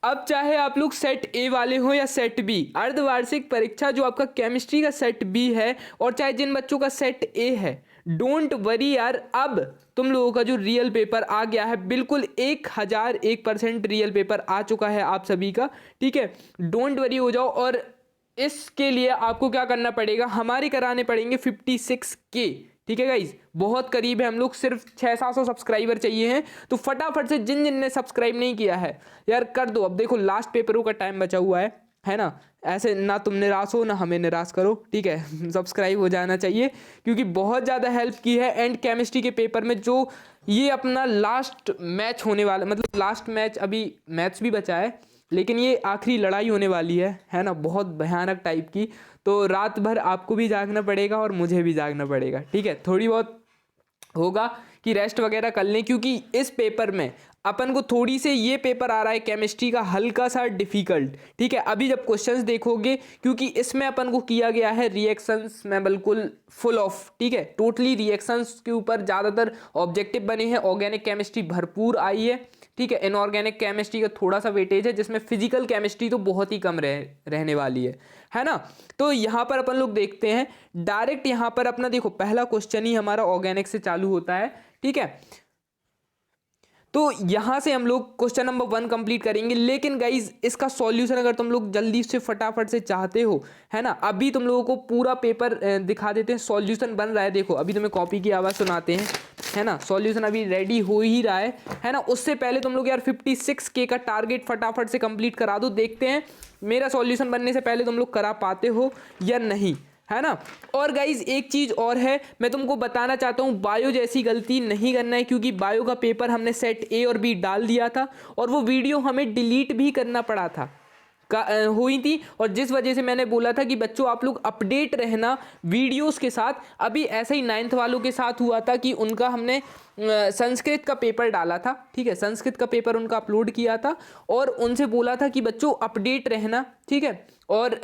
अब चाहे आप लोग सेट ए वाले हो या सेट बी, अर्धवार्षिक परीक्षा जो आपका केमिस्ट्री का सेट बी है और चाहे जिन बच्चों का सेट ए है, डोंट वरी यार, अब तुम लोगों का जो रियल पेपर आ गया है, बिल्कुल 1001% रियल पेपर आ चुका है आप सभी का। ठीक है, डोंट वरी हो जाओ। और इसके लिए आपको क्या करना पड़ेगा, हमारे कराने पड़ेंगे 56K। ठीक है गाइज, बहुत करीब है हम लोग, सिर्फ 600-700 सब्सक्राइबर चाहिए हैं। तो फटाफट से जिन जिन ने सब्सक्राइब नहीं किया है यार कर दो। अब देखो लास्ट पेपरों का टाइम बचा हुआ है ना। ऐसे ना तुम निराश हो ना हमें निराश करो। ठीक है सब्सक्राइब हो जाना चाहिए क्योंकि बहुत ज़्यादा हेल्प की है। एंड केमिस्ट्री के पेपर में जो ये अपना लास्ट मैच होने वाला, मतलब लास्ट मैच, अभी मैथ्स भी बचा है लेकिन ये आखिरी लड़ाई होने वाली है ना, बहुत भयानक टाइप की। तो रात भर आपको भी जागना पड़ेगा और मुझे भी जागना पड़ेगा। ठीक है, थोड़ी बहुत होगा कि रेस्ट वगैरह कर लें क्योंकि इस पेपर में अपन को थोड़ी से ये पेपर आ रहा है केमिस्ट्री का हल्का सा डिफिकल्ट। ठीक है, अभी जब क्वेश्चंस देखोगे, क्योंकि इसमें अपन को किया गया है रिएक्शंस में बिल्कुल फुल ऑफ। ठीक है, टोटली रिएक्शंस के ऊपर ज़्यादातर ऑब्जेक्टिव बने हैं। ऑर्गेनिक केमिस्ट्री भरपूर आई है। ठीक है, इनऑर्गेनिक केमिस्ट्री का थोड़ा सा वेटेज है, जिसमें फिजिकल केमिस्ट्री तो बहुत ही कम रहने वाली है ना। तो यहाँ पर अपन लोग देखते हैं डायरेक्ट, यहाँ पर अपना देखो पहला क्वेश्चन ही हमारा ऑर्गेनिक से चालू होता है। ठीक है, तो यहां से हम लोग क्वेश्चन नंबर 1 कंप्लीट करेंगे। लेकिन गाइज इसका सॉल्यूशन अगर तुम लोग जल्दी से फटाफट से चाहते हो, है ना, अभी तुम लोगों को पूरा पेपर दिखा देते हैं। सॉल्यूशन बन रहा है, देखो अभी तुम्हें कॉपी की आवाज़ सुनाते हैं, है ना। सॉल्यूशन अभी रेडी हो ही रहा है ना। उससे पहले तुम लोग यार 56K का टारगेट फटाफट से कंप्लीट करा दो। देखते हैं मेरा सॉल्यूशन बनने से पहले तुम लोग करा पाते हो या नहीं, है ना। और गाइज एक चीज और है, मैं तुमको बताना चाहता हूं, बायो जैसी गलती नहीं करना है क्योंकि बायो का पेपर हमने सेट ए और बी डाल दिया था और वो वीडियो हमें डिलीट भी करना पड़ा था, हुई थी। और जिस वजह से मैंने बोला था कि बच्चों आप लोग अपडेट रहना वीडियोस के साथ। अभी ऐसे ही 9th वालों के साथ हुआ था कि उनका हमने संस्कृत का पेपर डाला था। ठीक है, संस्कृत का पेपर उनका अपलोड किया था और उनसे बोला था कि बच्चों अपडेट रहना। ठीक है, और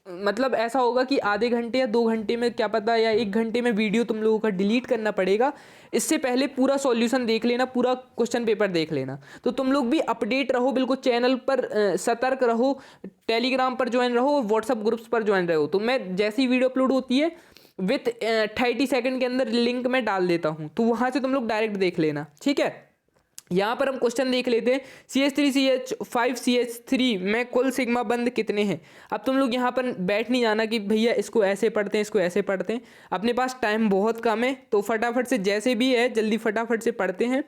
मतलब ऐसा होगा कि आधे घंटे या 2 घंटे में, क्या पता, या 1 घंटे में वीडियो तुम लोगों का डिलीट करना पड़ेगा। इससे पहले पूरा सॉल्यूशन देख लेना, पूरा क्वेश्चन पेपर देख लेना। तो तुम लोग भी अपडेट रहो, बिल्कुल चैनल पर सतर्क रहो, टेलीग्राम पर ज्वाइन रहो, व्हाट्सअप ग्रुप्स पर ज्वाइन रहो। तो मैं जैसी वीडियो अपलोड होती है विथ 30 सेकंड के अंदर लिंक मैं डाल देता हूँ, तो वहाँ से तुम लोग डायरेक्ट देख लेना। ठीक है, यहाँ पर हम क्वेश्चन देख लेते हैं। CH3CH5CH3 में कुल सिग्मा बंध कितने हैं। अब तुम लोग यहाँ पर बैठ नहीं जाना कि भैया इसको ऐसे पढ़ते हैं, इसको ऐसे पढ़ते हैं। अपने पास टाइम बहुत कम है, तो फटाफट से जैसे भी है जल्दी फटाफट से पढ़ते हैं।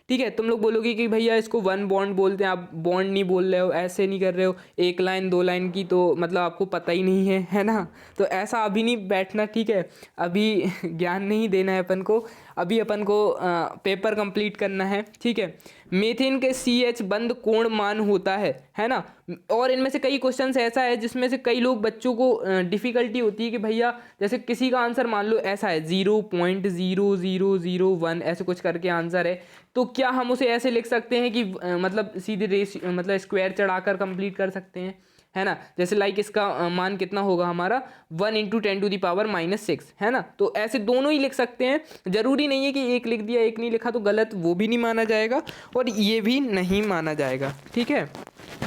ठीक है, तुम लोग बोलोगे कि भैया इसको 1 बॉन्ड बोलते हैं, आप बॉन्ड नहीं बोल रहे हो, ऐसे नहीं कर रहे हो, 1 लाइन 2 लाइन की, तो मतलब आपको पता ही नहीं है ना। तो ऐसा अभी नहीं बैठना। ठीक है, अभी ज्ञान नहीं देना है अपन को, अभी अपन को पेपर कंप्लीट करना है। ठीक है, मीथेन के CH बंद कोण मान होता है ना। और इनमें से कई क्वेश्चंस ऐसा है जिसमें से कई लोग बच्चों को डिफ़िकल्टी होती है कि भैया जैसे किसी का आंसर मान लो ऐसा है 0.0001 ऐसे कुछ करके आंसर है, तो क्या हम उसे ऐसे लिख सकते हैं कि मतलब सीधे मतलब स्क्वायर चढ़ाकर कंप्लीट कर सकते हैं, है ना। जैसे लाइक इसका मान कितना होगा हमारा 1 × 10⁻⁻6, है ना। तो ऐसे दोनों ही लिख सकते हैं, जरूरी नहीं है कि एक लिख दिया एक नहीं लिखा तो गलत, वो भी नहीं माना जाएगा और ये भी नहीं माना जाएगा। ठीक है,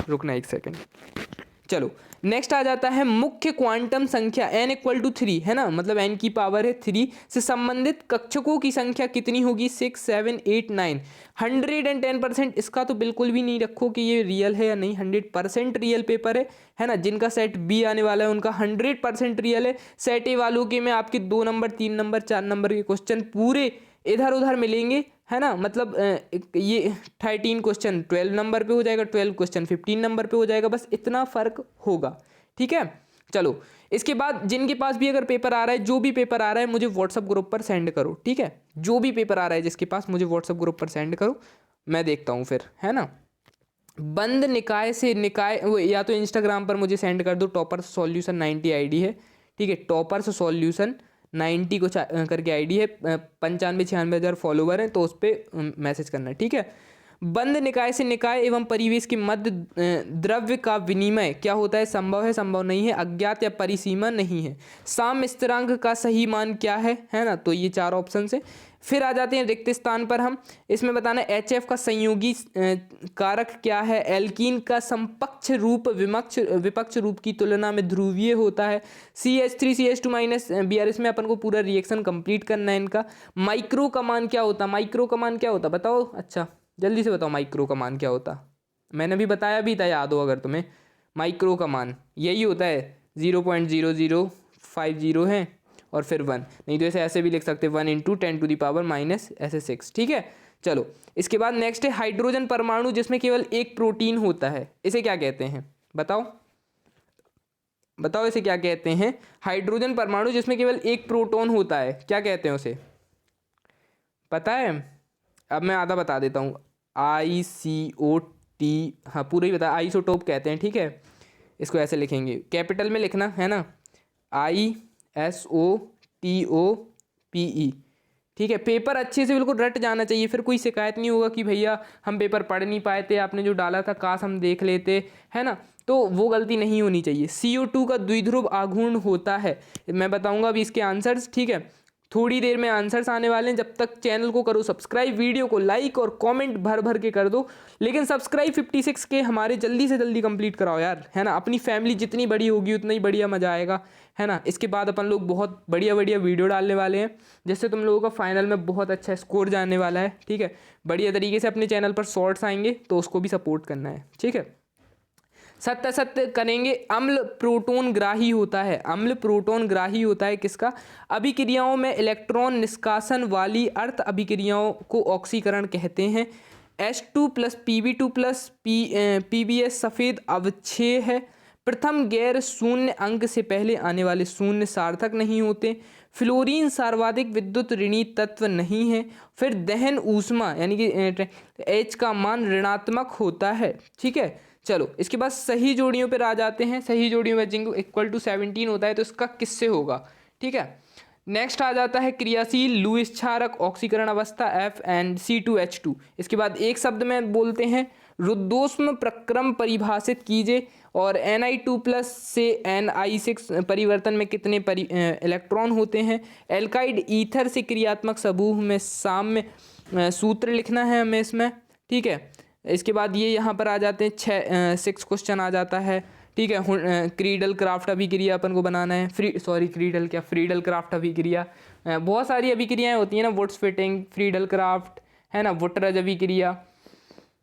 रुकना 1 सेकेंड। चलो नेक्स्ट आ जाता है मुख्य क्वांटम संख्या n = 3, है ना, मतलब n की पावर है 3 से संबंधित कक्षकों की संख्या कितनी होगी, 6, 7, 8, 9। 110%। इसका तो बिल्कुल भी नहीं रखो कि ये रियल है या नहीं, 100% रियल पेपर है ना। जिनका सेट बी आने वाला है उनका 100% रियल है। सेट ए वालों के में आपके 2 नंबर 3 नंबर 4 नंबर के क्वेश्चन पूरे इधर उधर मिलेंगे, है ना। मतलब ये 13 क्वेश्चन 12 नंबर पे हो जाएगा, 12 क्वेश्चन 15 नंबर पे हो जाएगा, बस इतना फर्क होगा। ठीक है, चलो इसके बाद जिनके पास भी अगर पेपर आ रहा है, जो भी पेपर आ रहा है मुझे व्हाट्सअप ग्रुप पर सेंड करो। ठीक है, जो भी पेपर आ रहा है जिसके पास, मुझे व्हाट्सअप ग्रुप पर सेंड करो, मैं देखता हूँ फिर, है ना। बंद निकाय से निकाय, या तो इंस्टाग्राम पर मुझे सेंड कर दो, टॉपर्स सॉल्यूशन 90 ID है। ठीक है, टॉपर्स सॉल्यूशन 90 को करके ID है, 95-96 हज़ार फॉलोवर है, तो उस पर मैसेज करना है। ठीक है, बंद निकाय से निकाय एवं परिवेश के मध्य द्रव्य का विनिमय क्या होता है? संभव है, संभव नहीं है, अज्ञात या परिसीमा नहीं है। साम्य स्थिरांक का सही मान क्या है ना? तो ये चार ऑप्शन है। फिर आ जाते हैं रिक्त स्थान पर हम, इसमें बताना HF का संयोगी कारक क्या है? एल्कीन का समपक्ष रूप विपक्ष रूप की तुलना में ध्रुवीय होता है। CH3CH2 माइनस Br, इसमें अपन को पूरा रिएक्शन कंप्लीट करना है इनका। माइक्रो का मान क्या होता? माइक्रो का मान क्या होता बताओ? अच्छा जल्दी से बताओ, माइक्रो का मान क्या होता? मैंने भी बताया भी था, याद हो अगर तुम्हें। माइक्रो का मान यही होता है 0.0050 है और फिर 1, नहीं तो ऐसे भी लिख सकते 1 × 10⁻⁻⁻, ऐसे 6। ठीक है, चलो इसके बाद नेक्स्ट है हाइड्रोजन परमाणु जिसमें केवल एक प्रोटीन होता है, इसे क्या कहते हैं? बताओ बताओ, इसे क्या कहते हैं? हाइड्रोजन परमाणु जिसमें केवल एक प्रोटॉन होता है, क्या कहते हैं उसे? पता है? अब मैं आधा बता देता हूँ। ICOT, हाँ पूरा ही बता, आइसोटोप कहते हैं। ठीक है, इसको ऐसे लिखेंगे, कैपिटल में लिखना है ना, ISOTOPE। ठीक है, पेपर अच्छे से बिल्कुल रट जाना चाहिए, फिर कोई शिकायत नहीं होगा कि भैया हम पेपर पढ़ नहीं पाए थे, आपने जो डाला था काश हम देख लेते, है ना? तो वो गलती नहीं होनी चाहिए। CO2 का द्विध्रुव आघूर्ण होता है, मैं बताऊंगा अभी इसके आंसर्स। ठीक है, थोड़ी देर में आंसर्स आने वाले हैं, जब तक चैनल को करो सब्सक्राइब, वीडियो को लाइक और कमेंट भर भर के कर दो। लेकिन सब्सक्राइब 56 के हमारे जल्दी से जल्दी कंप्लीट कराओ यार, है ना? अपनी फैमिली जितनी बड़ी होगी उतना ही बढ़िया मजा आएगा, है ना? इसके बाद अपन लोग बहुत बढ़िया बढ़िया वीडियो डालने वाले हैं, जिससे तुम लोगों का फाइनल में बहुत अच्छा स्कोर जाने वाला है। ठीक है, बढ़िया तरीके से अपने चैनल पर शॉर्ट्स आएंगे तो उसको भी सपोर्ट करना है। ठीक है, सत्य सत्य करेंगे। अम्ल प्रोटोन ग्राही होता है, अम्ल प्रोटोन ग्राही होता है किसका? अभिक्रियाओं में इलेक्ट्रॉन निष्कासन वाली अर्ध अभिक्रियाओं को ऑक्सीकरण कहते हैं। H2 + Pb2 + PbS सफ़ेद अवक्षय है। प्रथम गैर शून्य अंक से पहले आने वाले शून्य सार्थक नहीं होते। फ्लोरीन सर्वाधिक विद्युत ऋणी तत्व नहीं है। फिर दहन ऊष्मा यानी कि H का मान ऋणात्मक होता है। ठीक है, चलो इसके बाद सही जोड़ियों पर आ जाते हैं। सही जोड़ियों में जिंक = 17 होता है, तो इसका किससे होगा? ठीक है, नेक्स्ट आ जाता है क्रियाशील लुईस क्षारक ऑक्सीकरण अवस्था FnC2H2। इसके बाद एक शब्द में बोलते हैं रुद्धोष्म प्रक्रम परिभाषित कीजिए, और Ni2+ से Ni6 परिवर्तन में कितने इलेक्ट्रॉन होते हैं? एल्काइड ईथर से क्रियात्मक समूह में साम्य सूत्र लिखना है हमें इसमें। ठीक है, इसके बाद ये यहाँ पर आ जाते हैं 6 क्वेश्चन आ जाता है। ठीक है, क्रीडल क्राफ्ट अभिक्रिया अपन को बनाना है। फ्रीडल क्राफ्ट अभिक्रिया, बहुत सारी अभिक्रियाएं होती हैं ना, वुड्स फिटिंग, फ्रीडल क्राफ्ट, है ना, वुटरज अभिक्रिया,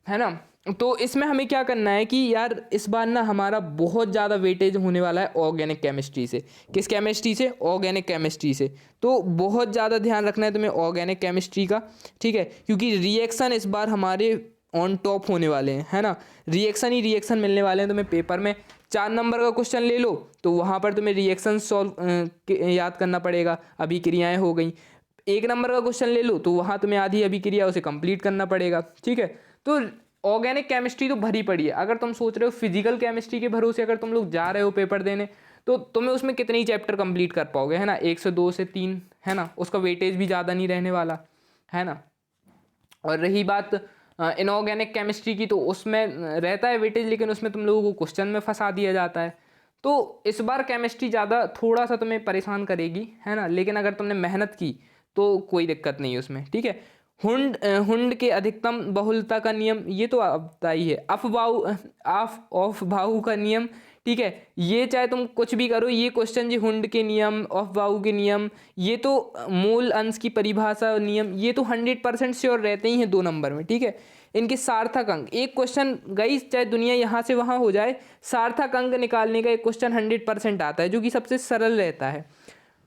है ना? तो इसमें हमें क्या करना है कि यार इस बार ना हमारा बहुत ज़्यादा वेटेज होने वाला है ऑर्गेनिक केमिस्ट्री से। किस केमिस्ट्री से? ऑर्गेनिक केमिस्ट्री से। तो बहुत ज़्यादा ध्यान रखना है तुम्हें ऑर्गेनिक केमिस्ट्री का। ठीक है, क्योंकि रिएक्शन इस बार हमारे ऑन टॉप होने वाले हैं, है ना? रिएक्शन ही रिएक्शन मिलने वाले हैं तुम्हें पेपर में। 4 नंबर का क्वेश्चन ले लो तो वहाँ पर तुम्हें रिएक्शन सॉल्व याद करना पड़ेगा, अभिक्रियाएं हो गई। 1 नंबर का क्वेश्चन ले लो तो वहाँ तुम्हें आधी अभिक्रिया उसे कंप्लीट करना पड़ेगा। ठीक है, तो ऑर्गेनिक केमिस्ट्री तो भरी पड़ी है। अगर तुम सोच रहे हो फिजिकल केमिस्ट्री के भरोसे अगर तुम लोग जा रहे हो पेपर देने, तो तुम्हें उसमें कितने ही चैप्टर कंप्लीट कर पाओगे, है ना? 1 से 2 से 3, है ना? उसका वेटेज भी ज़्यादा नहीं रहने वाला, है ना? और रही बात इनऑर्गेनिक केमिस्ट्री की, तो उसमें रहता है वेटेज, लेकिन उसमें तुम लोगों को क्वेश्चन में फंसा दिया जाता है। तो इस बार केमिस्ट्री ज़्यादा थोड़ा सा तुम्हें परेशान करेगी, है ना? लेकिन अगर तुमने मेहनत की तो कोई दिक्कत नहीं है उसमें। ठीक है, हुंड के अधिकतम बहुलता का नियम, ये तो आता ही है। ऑफ-बाहु का नियम, ठीक है, ये चाहे तुम कुछ भी करो, ये क्वेश्चन जी हुंड के नियम, ऑफ-बाहु के नियम, ये तो मूल अंश की परिभाषा नियम, ये तो 100% श्योर रहते ही हैं 2 नंबर में। ठीक है, इनके सार्थक अंक, एक क्वेश्चन गई चाहे दुनिया यहाँ से वहाँ हो जाए, सार्थक अंक निकालने का एक क्वेश्चन 100% आता है, जो कि सबसे सरल रहता है।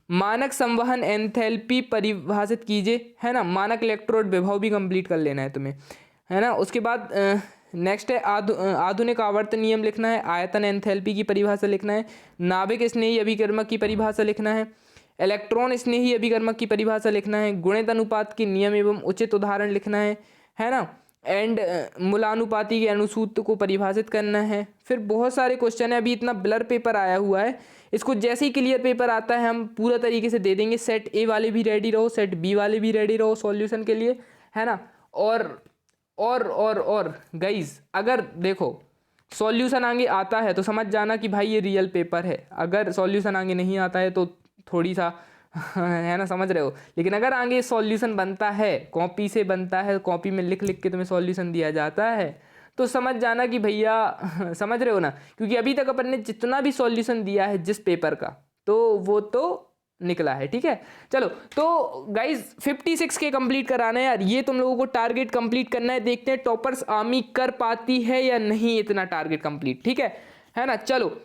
मानक संवहन एंथैल्पी परिभाषित कीजिए, है ना? मानक इलेक्ट्रोड विभव भी कंप्लीट कर लेना है तुम्हें, है ना? उसके बाद नेक्स्ट है आधुनिक आवर्त नियम लिखना है, आयतन एंथैल्पी की परिभाषा लिखना है, नाभिक स्नेही अभिकर्मक की परिभाषा लिखना है, इलेक्ट्रॉन स्नेही अभिकर्मक की परिभाषा लिखना है, गुणित अनुपात के नियम एवं उचित उदाहरण लिखना है ना? एंड मूलानुपाती के अनुसूत्र को परिभाषित करना है। फिर बहुत सारे क्वेश्चन है, अभी इतना ब्लर पेपर आया हुआ है, इसको जैसे ही क्लियर पेपर आता है हम पूरा तरीके से दे देंगे। सेट ए वाले भी रेडी रहो, सेट बी वाले भी रेडी रहो सॉल्यूशन के लिए, है ना? और और गाइज अगर देखो सॉल्यूशन आगे आता है तो समझ जाना कि भाई ये रियल पेपर है, अगर सॉल्यूशन आगे नहीं आता है तो थोड़ी सा है ना, समझ रहे हो। लेकिन अगर आगे सॉल्यूशन बनता है, कॉपी से बनता है, कॉपी में लिख लिख के तुम्हें सॉल्यूशन दिया जाता है, तो समझ जाना कि भैया समझ रहे हो ना, क्योंकि अभी तक अपन ने जितना भी सॉल्यूशन दिया है जिस पेपर का, तो वो तो निकला है। ठीक है, चलो तो गाइज 56 के कंप्लीट कराना है यार, ये तुम लोगों को टारगेट कंप्लीट करना है। देखते हैं टॉपर्स आर्मी कर पाती है या नहीं इतना टारगेट कंप्लीट। ठीक है ना, चलो